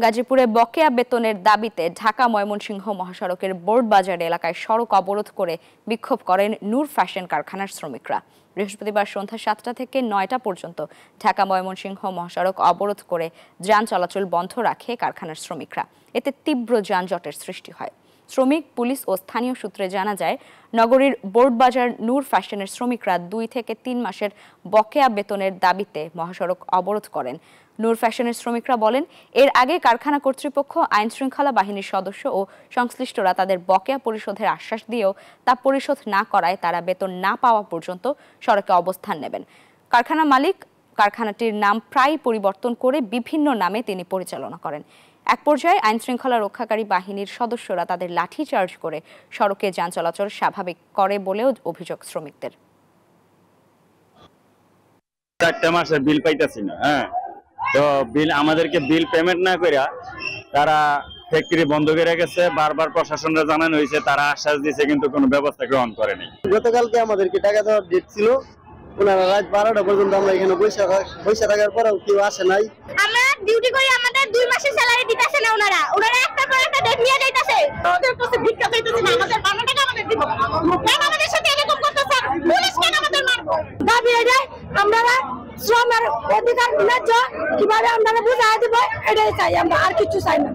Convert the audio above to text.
গাজীপুরে বকেয়া বেতনের দাবিতে ঢাকা ময়মনসিংহ মহাসড়কের বোর্ডবাজার এলাকায় সড়ক অবরোধ করে বিক্ষোভ করেন নূর ফ্যাশন কারখানার শ্রমিকরা। বৃহস্পতিবার সন্ধ্যা ৭টা থেকে ৯টা পর্যন্ত ঢাকা ময়মনসিংহ মহাসড়ক অবরোধ করে যান চলাচল বন্ধ রাখে কারখানার শ্রমিকরা। এতে তীব্র যানজটের সৃষ্টি হয়। শ্রমিক, পুলিশ ও স্থানীয় সূত্রে জানা যায়, নগরীর বোর্ডবাজার নূর ফ্যাশনের শ্রমিকরা ২ থেকে ৩ মাসের বকেয়া বেতনের দাবিতে মহাসড়ক অবরোধ করেন। নূর ফ্যাশনের শ্রমিকরা বলেন, এর আগে কারখানা কর্তৃপক্ষ, আইন শৃঙ্খলা বাহিনীর সদস্য ও সংশ্লিষ্টরা তাদের বকেয়া পরিশোধের আশ্বাস দিয়েও তা পরিশোধ না করায় তারা বেতন না পাওয়া পর্যন্ত সড়কে অবস্থান নেবেন। কারখানা মালিক কারখানাটির নাম প্রায় পরিবর্তন করে বিভিন্ন নামে তিনি পরিচালনা করেন। এক পর্যায়ে আইন শৃঙ্খলা রক্ষাকারী বাহিনীর সদস্যরা তাদের লাঠিচার্জ করে সড়কে যান চলাচল স্বাভাবিক করে বলেও অভিযোগ শ্রমিকদের। 4 মাসের বিল পাইতেছি না, তো আমাদেরকে বিল পেমেন্ট না করে তারা ফ্যাক্টরি বন্ধ করে গেছে। বারবার প্রশাসনরা জানানো হয়েছে, তারা আশ্বাস দিয়েছে, কিন্তু কোনো ব্যবস্থা গ্রহণ করেনি। গতকালকে আমাদেরকে টাকা দেওয়ার ডেট ছিল, ওনারা রাত 12টা পর্যন্ত আমরা এখানে বসে থাকার পরেও কেউ আসে নাই। আমরা ডিউটি করি, আমাদের 2 মাসের স্যালারি দিতেছে না ওনারা একটা পর একটা ডেট নিয়ে যাইতেছে। ওদের কাছে ভিক্ষা চাইতেছে না, আমাদের 12 টাকা আমাদের দিব। কেন আমাদের সাথে এরকম করতেছে? পুলিশ কেন আমাদের মারবো? দাবি এটাই, আমরা শ্রমের অধিকার ন্যায্য কিভাবে আমরা বুঝাই দিব, এটাই চাই আমরা, আর কিছু চাই না।